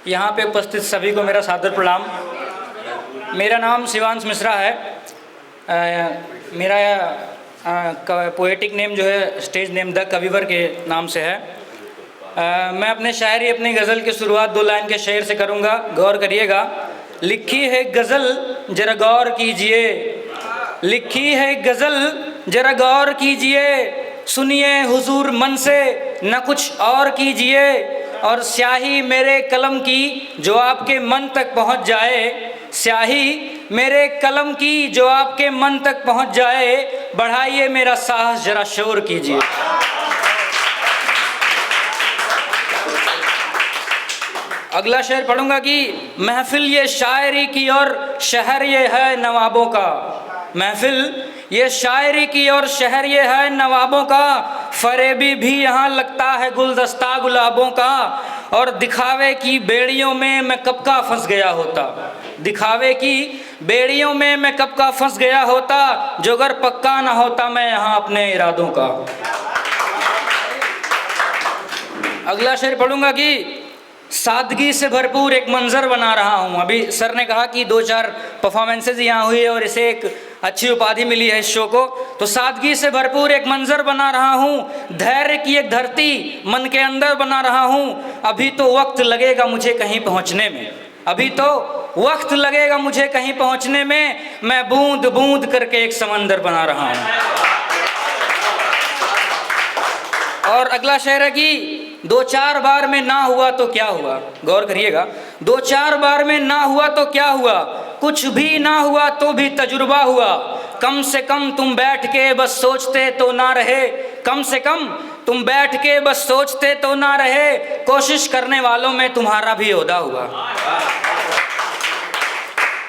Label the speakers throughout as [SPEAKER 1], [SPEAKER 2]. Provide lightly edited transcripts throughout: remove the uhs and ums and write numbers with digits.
[SPEAKER 1] यहाँ पे उपस्थित सभी को मेरा सादर प्रणाम। मेरा नाम शिवांश मिश्रा है। मेरा पोएटिक नेम जो है स्टेज नेम द कविवर के नाम से है। मैं अपने शायरी अपनी गज़ल की शुरुआत 2 लाइन के शेर से करूँगा, गौर करिएगा। लिखी है गज़ल जरा गौर कीजिए, लिखी है गज़ल जरा गौर कीजिए, सुनिए हुजूर मन से न कुछ और कीजिए, और स्याही मेरे कलम की जो आपके मन तक पहुंच जाए, स्याही मेरे कलम की जो आपके मन तक पहुंच जाए, बढ़ाइए मेरा साहस जरा शोर कीजिए। अगला शेर पढ़ूंगा कि महफिल ये शायरी की और शहर ये है नवाबों का, महफिल ये शायरी की और शहर ये है नवाबों का, फरेबी भी यहाँ लगता है गुलदस्ता गुलाबों का, और दिखावे की बेड़ियों में मैं कब का फंस गया होता, दिखावे की बेड़ियों में मैं कब का फंस गया होता, जो अगर पक्का ना होता मैं यहाँ अपने इरादों का। अगला शेर पढ़ूंगा कि सादगी से भरपूर एक मंजर बना रहा हूँ। अभी सर ने कहा कि 2-4 परफॉर्मेंसेज यहाँ हुई है और इसे एक अच्छी उपाधि मिली है इस शो को, तो सादगी से भरपूर एक मंजर बना रहा हूँ, धैर्य की एक धरती मन के अंदर बना रहा हूँ, अभी तो वक्त लगेगा मुझे कहीं पहुँचने में, अभी तो वक्त लगेगा मुझे कहीं पहुँचने में, मैं बूंद बूंद करके एक समंदर बना रहा हूँ। और अगला शेर है कि 2-4 बार में ना हुआ तो क्या हुआ, गौर करिएगा, 2-4 बार में ना हुआ तो क्या हुआ, कुछ भी ना हुआ तो भी तजुर्बा हुआ, कम से कम तुम बैठ के बस सोचते तो ना रहे, कम से कम तुम बैठ के बस सोचते तो ना रहे, कोशिश करने वालों में तुम्हारा भी ओहदा हुआ।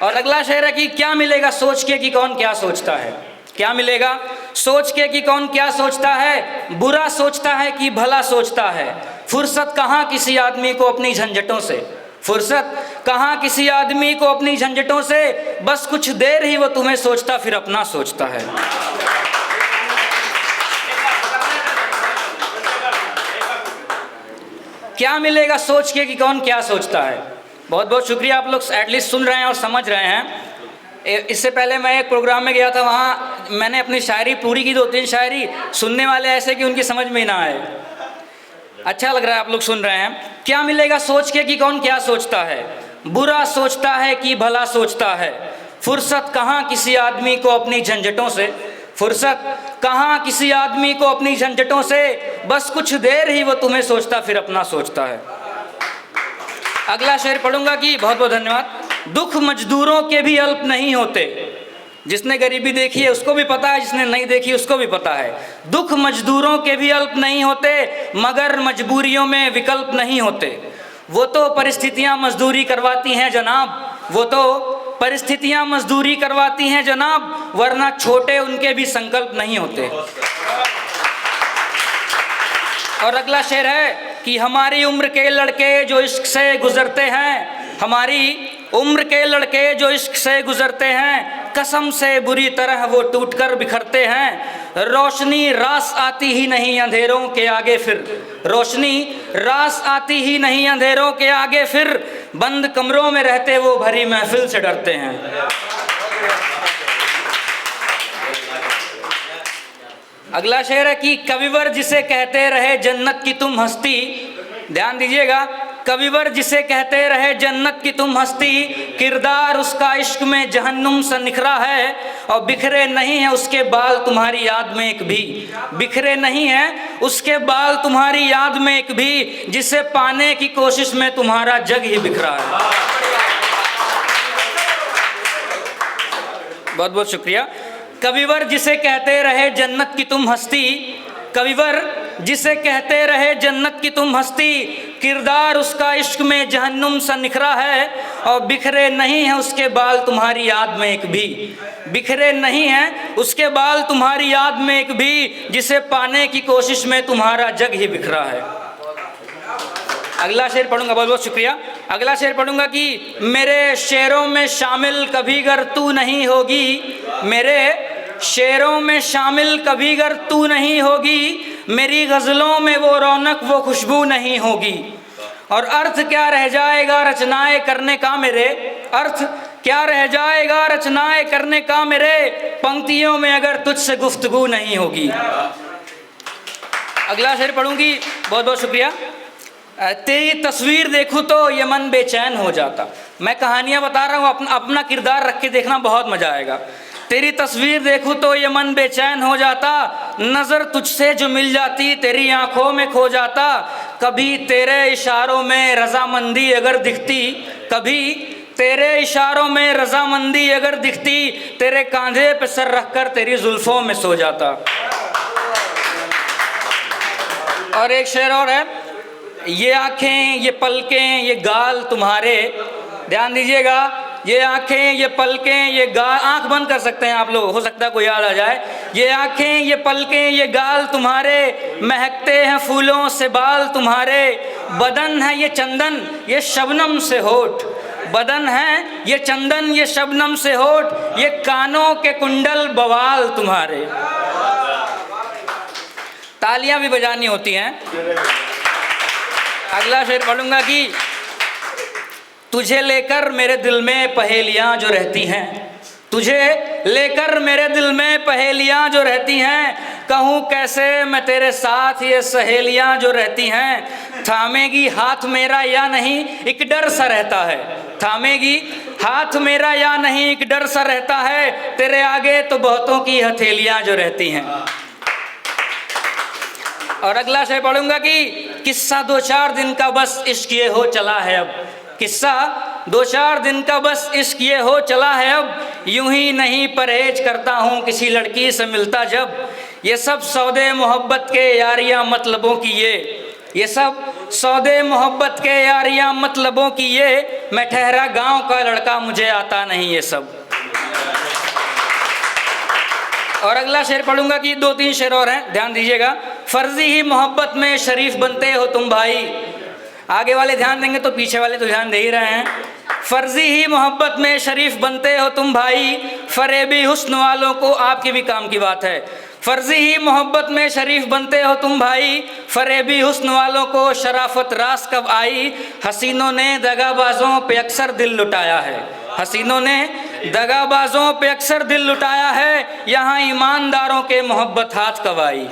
[SPEAKER 1] और अगला शेर है कि क्या मिलेगा सोच के कि कौन क्या सोचता है, क्या मिलेगा सोच के कि कौन क्या सोचता है, बुरा सोचता है कि भला सोचता है, फुर्सत कहाँ किसी आदमी को अपनी झंझटों से, फुर्सत कहाँ किसी आदमी को अपनी झंझटों से, बस कुछ देर ही वो तुम्हें सोचता फिर अपना सोचता है। क्या मिलेगा सोच के कि कौन क्या सोचता है। बहुत बहुत शुक्रिया, आप लोग एटलीस्ट सुन रहे हैं और समझ रहे हैं। इससे पहले मैं एक प्रोग्राम में गया था, वहाँ मैंने अपनी शायरी पूरी की, 2-3 शायरी, सुनने वाले ऐसे कि उनकी समझ में ही ना आए। अच्छा लग रहा है आप लोग सुन रहे हैं। क्या मिलेगा सोच के कि कौन क्या सोचता है, बुरा सोचता है कि भला सोचता है, फुर्सत कहाँ किसी आदमी को अपनी झंझटों से, फुर्सत कहाँ किसी आदमी को अपनी झंझटों से, बस कुछ देर ही वो तुम्हें सोचता फिर अपना सोचता है। अगला शेर पढ़ूंगा कि बहुत बहुत धन्यवाद। दुख मजदूरों के भी अल्प नहीं होते, जिसने गरीबी देखी है उसको भी पता है, जिसने नहीं देखी उसको भी पता है। दुख मजदूरों के भी अल्प नहीं होते, मगर मजबूरियों में विकल्प नहीं होते। वो तो परिस्थितियां मजदूरी करवाती हैं जनाब, वो तो परिस्थितियां मजदूरी करवाती हैं जनाब, वरना छोटे उनके भी संकल्प नहीं होते। और अगला शेर है कि हमारी उम्र के लड़के जो इश्क से गुजरते हैं, हमारी उम्र के लड़के जो इश्क से गुजरते हैं, कसम से बुरी तरह वो टूटकर बिखरते हैं। रोशनी रास आती ही नहीं अंधेरों के आगे फिर, रोशनी रास आती ही नहीं अंधेरों के आगे फिर, बंद कमरों में रहते वो भरी महफिल से डरते हैं। अगला शेर है कि कविवर जिसे कहते रहे जन्नत की तुम हस्ती, ध्यान दीजिएगा, कविवर जिसे कहते रहे जन्नत की तुम हस्ती, किरदार उसका इश्क में जहन्नुम सा निखरा है, और बिखरे नहीं है उसके बाल तुम्हारी याद में एक भी, बिखरे नहीं है उसके बाल तुम्हारी याद में एक भी, जिसे पाने की कोशिश में तुम्हारा जग ही बिखरा है। बहुत बहुत शुक्रिया। कविवर जिसे कहते रहे जन्नत की तुम हस्ती, कविवर जिसे कहते रहे जन्नत की तुम हस्ती, किरदार उसका इश्क में जहन्नुम सा निखरा है, और बिखरे नहीं है उसके बाल तुम्हारी याद में एक भी, बिखरे नहीं है उसके बाल तुम्हारी याद में एक भी, जिसे पाने की कोशिश में तुम्हारा जग ही बिखरा है। अगला शेर पढ़ूंगा, बहुत बहुत शुक्रिया। अगला शेर पढ़ूंगा कि मेरे शेरों में शामिल कभी गर तू नहीं होगी, मेरे शेरों में शामिल कभी गर तू नहीं होगी, मेरी गज़लों में वो रौनक वो खुशबू नहीं होगी, और अर्थ क्या रह जाएगा रचनाएं करने का मेरे, अर्थ क्या रह जाएगा रचनाएं करने का मेरे, पंक्तियों में अगर तुझसे गुफ्तगू नहीं होगी। अगला शेर पढ़ूंगी, बहुत बहुत शुक्रिया। तेरी तस्वीर देखूं तो ये मन बेचैन हो जाता। मैं कहानियां बता रहा हूँ, अपना किरदार रख के देखना, बहुत मजा आएगा। तेरी तस्वीर देखूं तो ये मन बेचैन हो जाता, नज़र तुझसे जो मिल जाती तेरी आंखों में खो जाता। कभी तेरे इशारों में रजामंदी अगर दिखती, कभी तेरे इशारों में रजामंदी अगर दिखती, तेरे कांधे पे सर रखकर तेरी जुल्फों में सो जाता। और एक शेर और है, ये आँखें ये पलकें ये गाल तुम्हारे, ध्यान दीजिएगा, ये आँखें ये पलकें ये गाल, आँख बंद कर सकते हैं आप लोग, हो सकता है कोई याद आ जाए। ये आँखें ये पलकें ये गाल तुम्हारे, महकते हैं फूलों से बाल तुम्हारे। बदन है ये चंदन ये शबनम से होठ, बदन है ये चंदन ये शबनम से होठ, ये कानों के कुंडल बवाल तुम्हारे। तालियां भी बजानी होती हैं। अगला शेर पढ़ूंगा कि तुझे लेकर मेरे दिल में पहेलियां जो रहती हैं, तुझे लेकर मेरे दिल में पहेलियां जो रहती हैं, कहूँ कैसे मैं तेरे साथ ये सहेलियां जो रहती हैं। थामेगी हाथ मेरा या नहीं एक डर सा रहता है, थामेगी हाथ मेरा या नहीं एक डर सा रहता है, तेरे आगे तो बहुतों की हथेलियां जो रहती हैं। और अगला शेर पढ़ूंगा कि किस्सा 2-4 दिन का बस इश्क ये हो चला है अब, किस्सा 2-4 दिन का बस इश्क ये हो चला है अब, यूं ही नहीं परहेज करता हूँ किसी लड़की से मिलता जब। ये सब सौदे मोहब्बत के यारियां मतलबों की ये सब सौदे मोहब्बत के यारियां मतलबों की ये, मैं ठहरा गांव का लड़का मुझे आता नहीं ये सब। और अगला शेर पढ़ूंगा कि 2-3 शेर और हैं, ध्यान दीजिएगा। फर्जी ही मोहब्बत में शरीफ बनते हो तुम भाई, आगे वाले ध्यान देंगे तो पीछे वाले तो ध्यान दे ही रहे हैं। फर्जी ही मोहब्बत में शरीफ बनते हो तुम भाई, फरेबी हुस्न वालों को, आपके भी काम की बात है। फर्जी ही मोहब्बत में शरीफ बनते हो तुम भाई, फरेबी हुस्न वालों को शराफत रास कब आई। हसीनों ने दगाबाजों पे अक्सर दिल लुटाया है, हसीनों ने दगाबाजों पे अक्सर दिल लुटाया है, यहाँ ईमानदारों के मोहब्बत हाथ कब आई।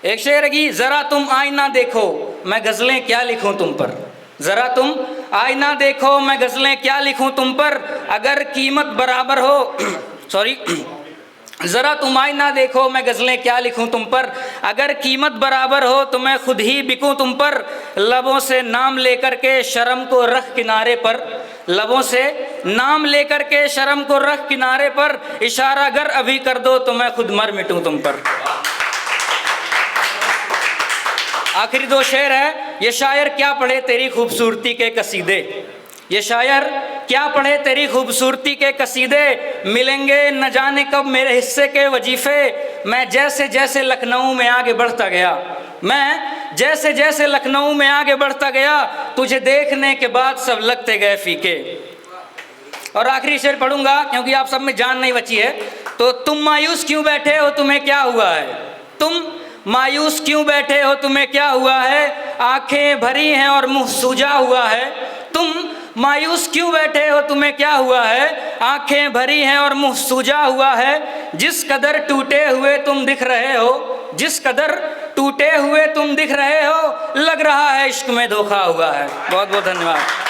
[SPEAKER 1] एक शेर की, जरा तुम आईना देखो मैं गजलें क्या लिखूं तुम पर, जरा तुम आईना देखो मैं गजलें क्या लिखूं तुम पर, अगर कीमत बराबर हो सॉरी जरा तुम आईना देखो मैं गजलें क्या लिखूं तुम पर, अगर कीमत बराबर हो तो मैं खुद ही बिकूं तुम पर। लबों से नाम लेकर के शर्म को रख किनारे पर, लबों से नाम लेकर के शर्म को रख किनारे पर, इशारा अगर अभी कर दो तो मैं खुद मर मिटूं तुम पर। आखिरी 2 शेर है, ये शायर क्या पढ़े तेरी खूबसूरती के कसीदे, ये शायर क्या पढ़े तेरी खूबसूरती के कसीदे, मिलेंगे न जाने कब मेरे हिस्से के वजीफे। मैं जैसे जैसे लखनऊ में आगे बढ़ता गया, मैं जैसे जैसे लखनऊ में आगे बढ़ता गया, तुझे देखने के बाद सब लगते गए फीके। और आखिरी शेर पढ़ूंगा क्योंकि आप सब में जान नहीं बची है। तो तुम मायूस क्यों बैठे हो तुम्हें क्या हुआ है, तुम मायूस क्यों बैठे हो तुम्हें क्या हुआ है, आंखें भरी हैं और मुंह सूजा हुआ है। तुम मायूस क्यों बैठे हो तुम्हें क्या हुआ है, आंखें भरी हैं और मुंह सूजा हुआ है। जिस कदर टूटे हुए तुम दिख रहे हो, जिस कदर टूटे हुए तुम दिख रहे हो, लग रहा है इश्क में धोखा हुआ है। बहुत बहुत धन्यवाद।